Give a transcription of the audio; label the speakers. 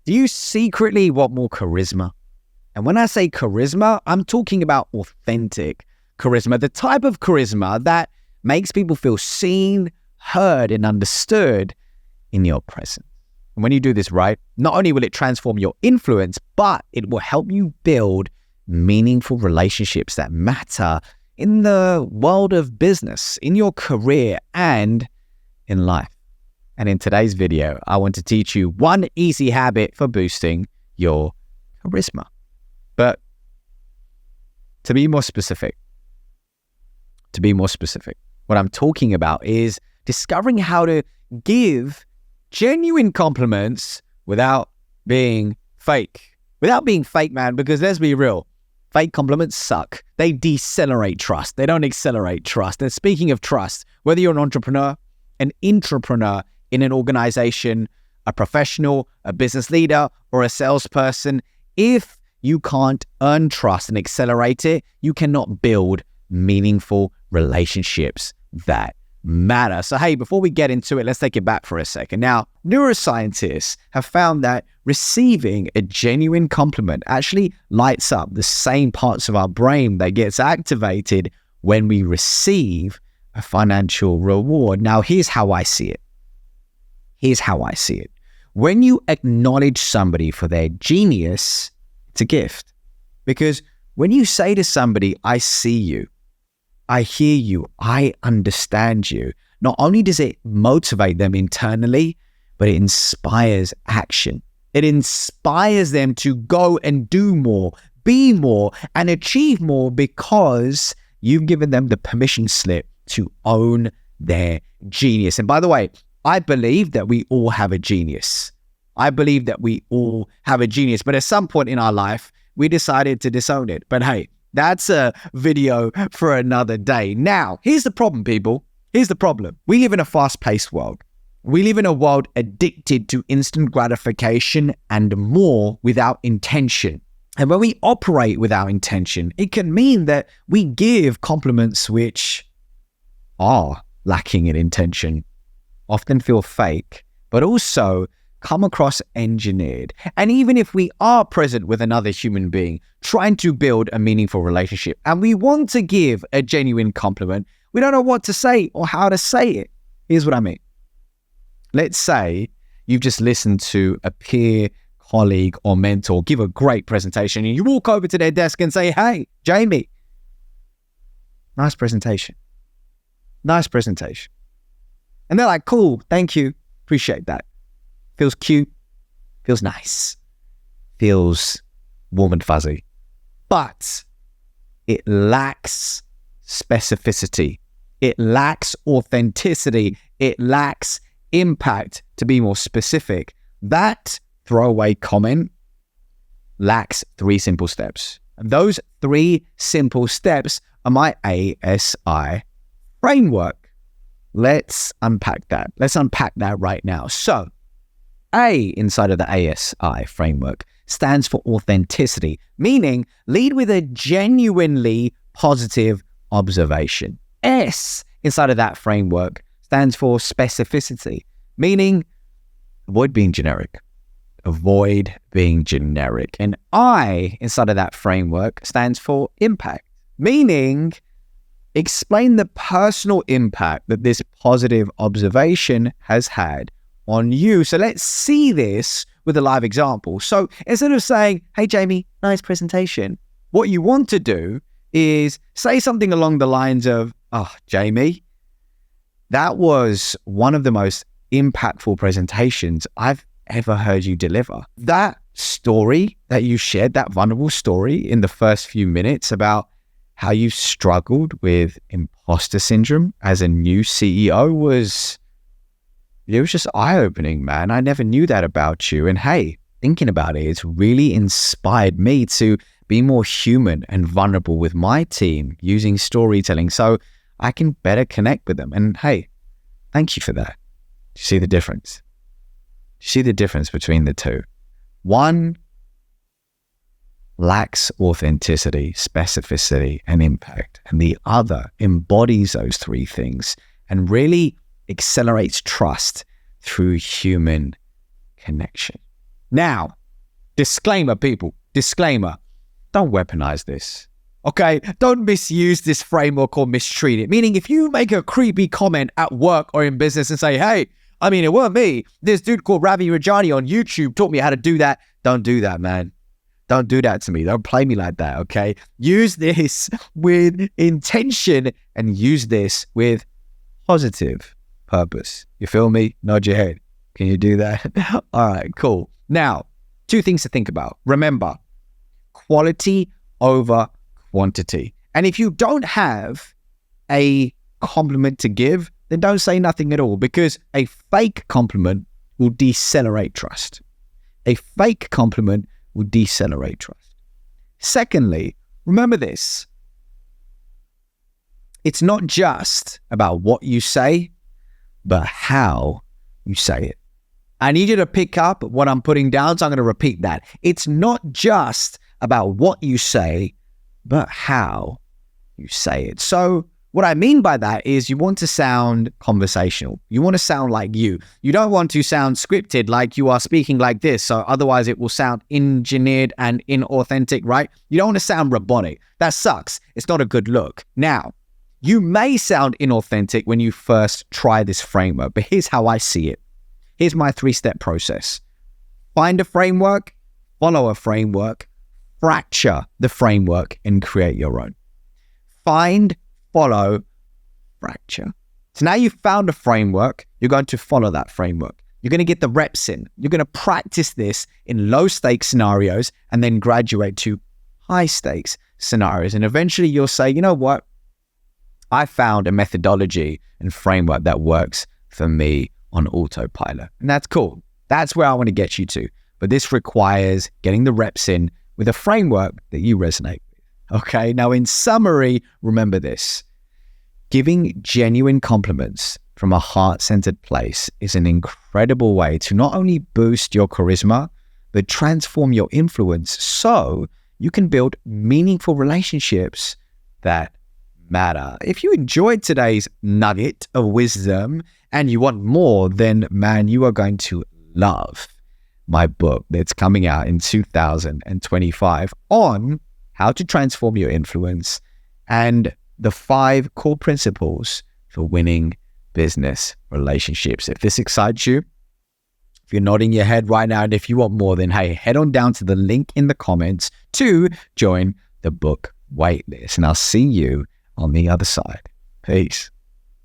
Speaker 1: Do you secretly want more charisma? And when I say charisma, I'm talking about authentic charisma, the type of charisma that makes people feel seen, heard, and understood in your presence. And when you do this right, not only will it transform your influence, but it will help you build meaningful relationships that matter in the world of business, in your career, and in life. And in today's video, I want to teach you one easy habit for boosting your charisma. But to be more specific, what I'm talking about is discovering how to give genuine compliments without being fake. Without being fake, man, because let's be real, fake compliments suck. They decelerate trust. They don't accelerate trust. And speaking of trust, whether you're an entrepreneur, an intrapreneur in an organization, a professional, a business leader, or a salesperson, if you can't earn trust and accelerate it, you cannot build meaningful relationships that matter. So hey, before we get into it, let's take it back for a second. Now, neuroscientists have found that receiving a genuine compliment actually lights up the same parts of our brain that gets activated when we receive a financial reward. Now, here's how I see it. When you acknowledge somebody for their genius, it's a gift. Because when you say to somebody, I see you, I hear you, I understand you, not only does it motivate them internally, but it inspires action. It inspires them to go and do more, be more, and achieve more because you've given them the permission slip to own their genius. And by the way, I believe that we all have a genius. But at some point in our life, we decided to disown it. But hey, that's a video for another day. Now, here's the problem, people. Here's the problem. We live in a fast-paced world. We live in a world addicted to instant gratification and more without intention. And when we operate without intention, it can mean that we give compliments which are lacking in intention, often feel fake, but also come across engineered. And even if we are present with another human being, trying to build a meaningful relationship, and we want to give a genuine compliment, we don't know what to say or how to say it. Here's what I mean. Let's say you've just listened to a peer, colleague, or mentor give a great presentation, and you walk over to their desk and say, hey, Jamie, nice presentation. And they're like, cool, thank you, appreciate that. Feels cute, feels nice, feels warm and fuzzy, but it lacks specificity. It lacks authenticity. It lacks impact. To be more specific, that throwaway comment lacks 3 simple steps. And those 3 simple steps are my ASI framework. Let's unpack that. Let's unpack that right now. So, A inside of the ASI framework stands for authenticity, meaning lead with a genuinely positive observation. S inside of that framework stands for specificity, meaning avoid being generic. And I inside of that framework stands for impact, meaning explain the personal impact that this positive observation has had on you. So let's see this with a live example. So instead of saying, hey, Jamie, nice presentation, what you want to do is say something along the lines of, oh, Jamie, that was one of the most impactful presentations I've ever heard you deliver. That story that you shared, that vulnerable story in the first few minutes about how you struggled with imposter syndrome as a new CEO was just eye-opening, man. I never knew that about you. And hey, thinking about it, it's really inspired me to be more human and vulnerable with my team using storytelling so I can better connect with them. And hey, thank you for that. Do you see the difference? Do you see the difference between the two? One lacks authenticity, specificity, and impact. And the other embodies those 3 things and really accelerates trust through human connection. Now, disclaimer, people, disclaimer. Don't weaponize this. Okay, don't misuse this framework or mistreat it. Meaning, if you make a creepy comment at work or in business and say, hey, I mean, it weren't me. This dude called Ravi Rajani on YouTube taught me how to do that. Don't do that, man. Don't do that to me. Don't play me like that, okay? Use this with intention and use this with positive purpose. You feel me? Nod your head. Can you do that? All right, cool. Now, 2 things to think about. Remember, quality over quantity. And if you don't have a compliment to give, then don't say nothing at all, because a fake compliment will decelerate trust. A fake compliment will decelerate trust. Secondly, remember this. It's not just about what you say, but how you say it. I need you to pick up what I'm putting down, so I'm going to repeat that. It's not just about what you say, but how you say it. So what I mean by that is you want to sound conversational. You want to sound like you. You don't want to sound scripted, like you are speaking like this. So otherwise it will sound engineered and inauthentic, right? You don't want to sound robotic. That sucks. It's not a good look. Now, you may sound inauthentic when you first try this framework, but here's how I see it. Here's my 3-step process. Find a framework, follow a framework, fracture the framework, and create your own. Find, follow, fracture. So now you've found a framework, you're going to follow that framework. You're going to get the reps in. You're going to practice this in low stakes scenarios and then graduate to high stakes scenarios. And eventually you'll say, you know what? I found a methodology and framework that works for me on autopilot. And that's cool. That's where I want to get you to. But this requires getting the reps in with a framework that you resonate with. Okay, now in summary, remember this. Giving genuine compliments from a heart-centered place is an incredible way to not only boost your charisma, but transform your influence so you can build meaningful relationships that matter. If you enjoyed today's nugget of wisdom and you want more, then man, you are going to love my book that's coming out in 2025 on how to transform your influence and the 5 core principles for winning business relationships. If this excites you, if you're nodding your head right now, and if you want more, then hey, head on down to the link in the comments to join the book waitlist, and I'll see you on the other side. Peace.